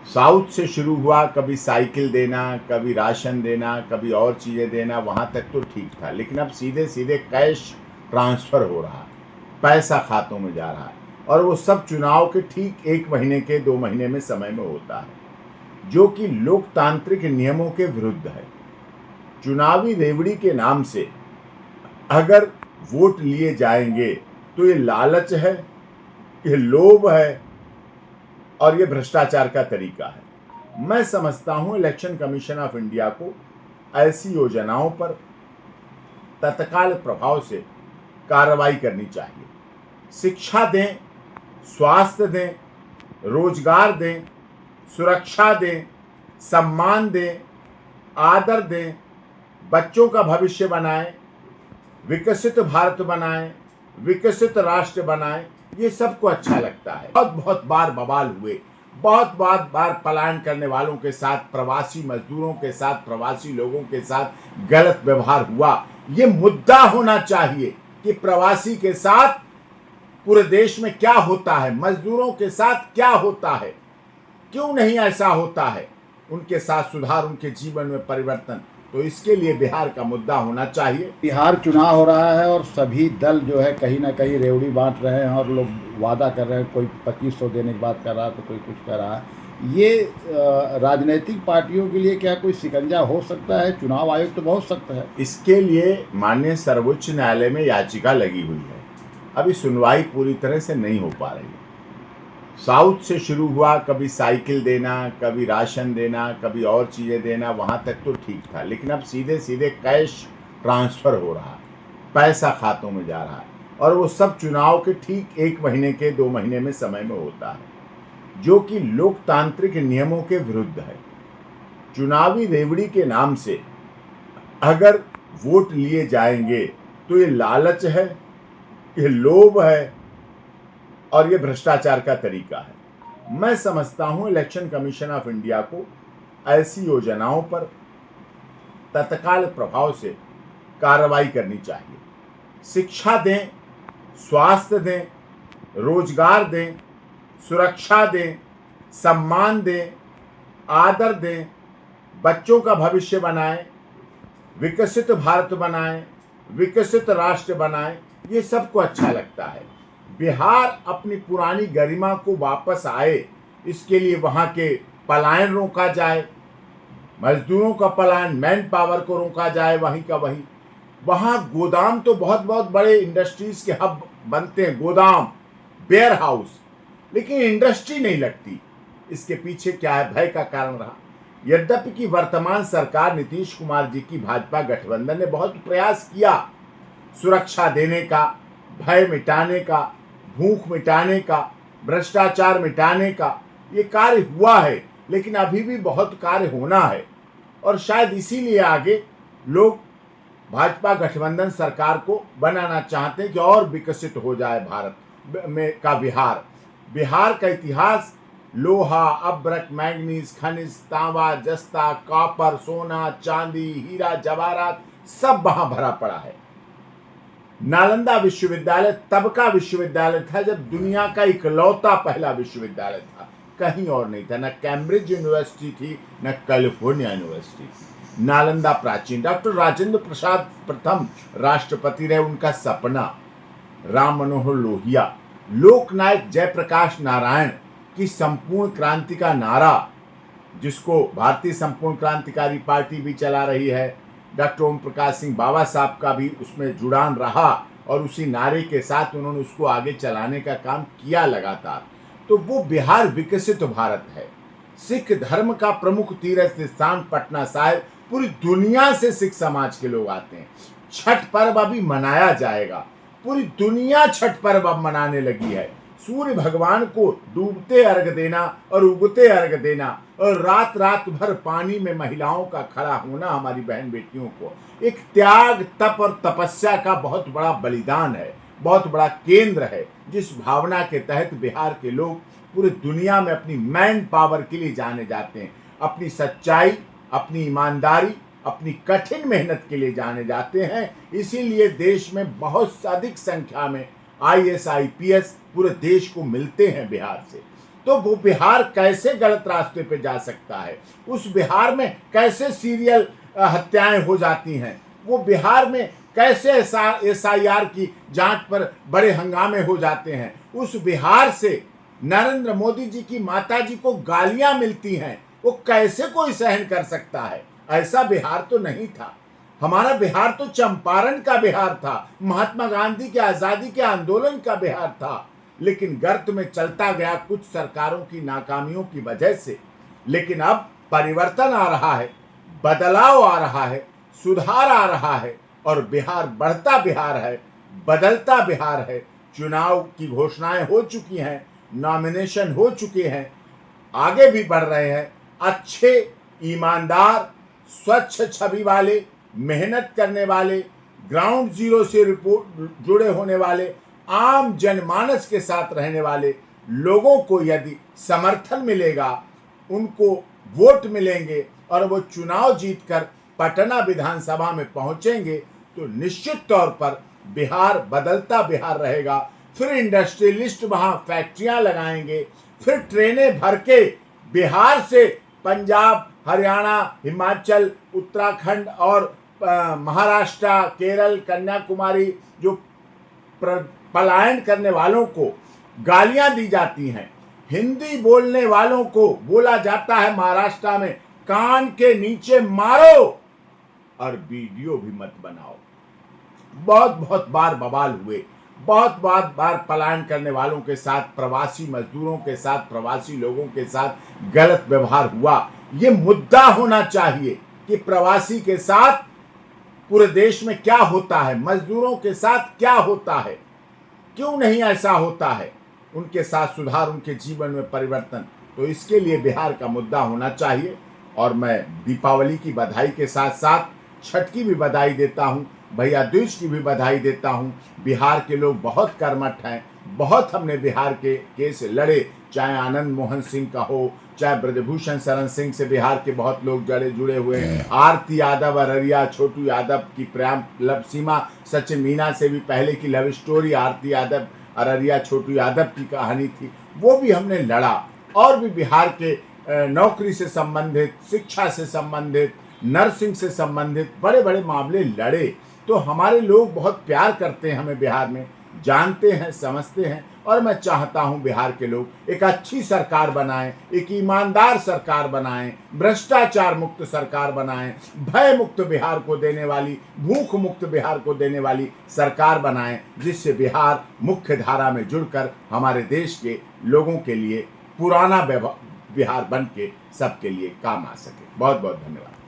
South से शुरू हुआ, कभी साइकिल देना, कभी राशन देना, कभी और चीज़ें देना, वहाँ तक तो ठीक था। लेकिन अब सीधे सीधे कैश ट्रांसफ़र हो रहा है, पैसा खातों में जा रहा है, और वो सब चुनाव के ठीक 1 महीने के 2 महीने में समय में होता है, जो कि लोकतांत्रिक नियमों के विरुद्ध है। चुनावी रेवड़ी के नाम से अगर वोट लिए जाएंगे तो ये लालच है, ये लोभ है, और ये भ्रष्टाचार का तरीका है। मैं समझता हूं इलेक्शन कमीशन ऑफ इंडिया को ऐसी योजनाओं पर तत्काल प्रभाव से कार्रवाई करनी चाहिए। शिक्षा दें, स्वास्थ्य दें, रोजगार दें, सुरक्षा दें, सम्मान दें, आदर दें, बच्चों का भविष्य बनाएं, विकसित भारत बनाएं, विकसित राष्ट्र बनाएं। ये सबको अच्छा लगता है। बहुत बहुत बार बवाल हुए, बहुत बार पलायन करने वालों के साथ, प्रवासी मजदूरों के साथ, प्रवासी लोगों के साथ गलत व्यवहार हुआ। ये मुद्दा होना चाहिए कि प्रवासी के साथ पूरे देश में क्या होता है, मजदूरों के साथ क्या होता है, क्यों नहीं ऐसा होता है, उनके साथ सुधार, उनके जीवन में परिवर्तन। तो इसके लिए बिहार का मुद्दा होना चाहिए। बिहार चुनाव हो रहा है और सभी दल जो है कहीं ना कहीं रेवड़ी बांट रहे हैं और लोग वादा कर रहे हैं, कोई 2500 देने की बात कर रहा है तो कोई कुछ कर रहा है। ये राजनीतिक पार्टियों के लिए क्या कोई शिकंजा हो सकता है? चुनाव आयोग तो बहुत सख्त है। इसके लिए माननीय सर्वोच्च न्यायालय में याचिका लगी हुई है। अभी सुनवाई पूरी तरह से नहीं हो पा रही है। साउथ से शुरू हुआ, कभी साइकिल देना, कभी राशन देना, कभी और चीज़ें देना, वहाँ तक तो ठीक था। लेकिन अब सीधे सीधे कैश ट्रांसफ़र हो रहा है, पैसा खातों में जा रहा है, और वो सब चुनाव के ठीक 1 महीने के 2 महीने में समय में होता है, जो कि लोकतांत्रिक नियमों के विरुद्ध है। चुनावी रेवड़ी के नाम से अगर वोट लिए जाएंगे तो ये लालच है, ये लोभ है, और ये भ्रष्टाचार का तरीका है। मैं समझता हूं इलेक्शन कमीशन ऑफ इंडिया को ऐसी योजनाओं पर तत्काल प्रभाव से कार्रवाई करनी चाहिए। शिक्षा दें, स्वास्थ्य दें, रोजगार दें, सुरक्षा दें, सम्मान दें, आदर दें, बच्चों का भविष्य बनाएं, विकसित भारत बनाएं, विकसित राष्ट्र बनाएं। ये सबको अच्छा लगता है। बिहार अपनी पुरानी गरिमा को वापस आए, इसके लिए वहाँ के पलायन रोका जाए, मजदूरों का पलायन, मैन पावर को रोका जाए, वहीं का वहीं। वहाँ गोदाम तो बहुत बहुत बड़े इंडस्ट्रीज के हब बनते हैं, गोदाम, वेयर हाउस, लेकिन इंडस्ट्री नहीं लगती। इसके पीछे क्या है? भय का कारण रहा। यद्यपि कि वर्तमान सरकार नीतीश कुमार जी की भाजपा गठबंधन ने बहुत प्रयास किया सुरक्षा देने का, भय मिटाने का, भूख मिटाने का, भ्रष्टाचार मिटाने का। ये कार्य हुआ है, लेकिन अभी भी बहुत कार्य होना है, और शायद इसीलिए आगे लोग भाजपा गठबंधन सरकार को बनाना चाहते हैं कि और विकसित हो जाए भारत में का बिहार। बिहार का इतिहास लोहा, अब्रक, मैंगनीज, खनिज, तांबा, जस्ता, कॉपर, सोना, चांदी, हीरा, जवाहरात सब वहां भरा पड़ा है। नालंदा विश्वविद्यालय तब का विश्वविद्यालय था जब दुनिया का इकलौता पहला विश्वविद्यालय था, कहीं और नहीं था। न कैम्ब्रिज यूनिवर्सिटी थी, न कैलिफोर्निया यूनिवर्सिटी। नालंदा प्राचीन। डॉक्टर राजेंद्र प्रसाद प्रथम राष्ट्रपति रहे, उनका सपना। राम मनोहर लोहिया, लोकनायक जयप्रकाश नारायण की संपूर्ण क्रांति का नारा, जिसको भारतीय संपूर्ण क्रांतिकारी पार्टी भी चला रही है, डॉक्टर ओम प्रकाश सिंह बाबा साहब का भी उसमें जुड़ान रहा, और उसी नारे के साथ उन्होंने उसको आगे चलाने का काम किया लगातार। तो वो बिहार विकसित भारत है। सिख धर्म का प्रमुख तीर्थ स्थान पटना साहिब, पूरी दुनिया से सिख समाज के लोग आते हैं। छठ पर्व अभी मनाया जाएगा, पूरी दुनिया छठ पर्व अब मनाने लगी है। सूर्य भगवान को डूबते अर्घ देना और उगते अर्घ देना, और रात रात भर पानी में महिलाओं का खड़ा होना, हमारी बहन बेटियों को एक त्याग, तप और तपस्या का बहुत बड़ा बलिदान है, बहुत बड़ा केंद्र है, जिस भावना के तहत बिहार के लोग पूरी दुनिया में अपनी मैन पावर के लिए जाने जाते हैं, अपनी सच्चाई, अपनी ईमानदारी, अपनी कठिन मेहनत के लिए जाने जाते हैं। इसीलिए देश में बहुत अधिक संख्या में IAS IPS पूरे देश को मिलते हैं बिहार से। तो वो बिहार कैसे गलत रास्ते पे जा सकता है? उस बिहार में कैसे सीरियल हत्याएं हो जाती हैं? वो बिहार में कैसे SIR की जांच पर बड़े हंगामे हो जाते हैं? उस बिहार से नरेंद्र मोदी जी की माता जी को गालियां मिलती हैं, वो कैसे कोई सहन कर सकता है? ऐसा बिहार तो नहीं था। हमारा बिहार तो चंपारण का बिहार था, महात्मा गांधी के आजादी के आंदोलन का बिहार था, लेकिन गर्त में चलता गया कुछ सरकारों की नाकामियों की वजह से। लेकिन अब परिवर्तन आ रहा है, बदलाव आ रहा है, सुधार आ रहा है और बिहार बढ़ता बिहार है, बदलता बिहार है। चुनाव की घोषणाएं हो चुकी हैं, नॉमिनेशन हो चुके हैं, आगे भी बढ़ रहे हैं। अच्छे, ईमानदार, स्वच्छ छवि वाले, मेहनत करने वाले, ग्राउंड जीरो से रिपोर्ट जुड़े होने वाले, आम जनमानस के साथ रहने वाले लोगों को यदि समर्थन मिलेगा, उनको वोट मिलेंगे और वो चुनाव जीतकर पटना विधानसभा में पहुंचेंगे, तो निश्चित तौर पर बिहार बदलता बिहार रहेगा। फिर इंडस्ट्रियलिस्ट वहां फैक्ट्रियां लगाएंगे, फिर ट्रेनें भर के बिहार से पंजाब, हरियाणा, हिमाचल, उत्तराखंड और महाराष्ट्र, केरल, कन्याकुमारी जो पलायन करने वालों को गालियां दी जाती हैं, हिंदी बोलने वालों को बोला जाता है महाराष्ट्र में कान के नीचे मारो और वीडियो भी मत बनाओ। बहुत बहुत बार बवाल हुए, बहुत बार पलायन करने वालों के साथ, प्रवासी मजदूरों के साथ, प्रवासी लोगों के साथ गलत व्यवहार हुआ। ये मुद्दा होना चाहिए कि प्रवासी के साथ पूरे देश में क्या होता है, मजदूरों के साथ क्या होता है, क्यों नहीं ऐसा होता है, उनके साथ सुधार, उनके जीवन में परिवर्तन। तो इसके लिए बिहार का मुद्दा होना चाहिए। और मैं दीपावली की बधाई के साथ साथ छठ की भी बधाई देता हूँ, भैया दूज की भी बधाई देता हूँ। बिहार के लोग बहुत कर्मठ हैं, बहुत हमने बिहार के केस लड़े, चाहे आनंद मोहन सिंह का हो, चाहे ब्रजभूषण शरण सिंह से बिहार के बहुत लोग जुड़े हुए हैं, आरती यादव अररिया, छोटू यादव की प्रेम लव सीमा, सचिन मीना से भी पहले की लव स्टोरी आरती यादव अररिया, छोटू यादव की कहानी थी, वो भी हमने लड़ा। और भी बिहार के नौकरी से संबंधित, शिक्षा से संबंधित, नर्सिंग से संबंधित बड़े बड़े मामले लड़े। तो हमारे लोग बहुत प्यार करते हैं हमें, बिहार में जानते हैं, समझते हैं। और मैं चाहता हूं बिहार के लोग एक अच्छी सरकार बनाएं, एक ईमानदार सरकार बनाएं, भ्रष्टाचार मुक्त सरकार बनाएं, भय मुक्त बिहार को देने वाली, भूख मुक्त बिहार को देने वाली सरकार बनाएं, जिससे बिहार मुख्य धारा में जुड़कर हमारे देश के लोगों के लिए पुराना बिहार बन के सबके लिए काम आ सके। बहुत बहुत धन्यवाद।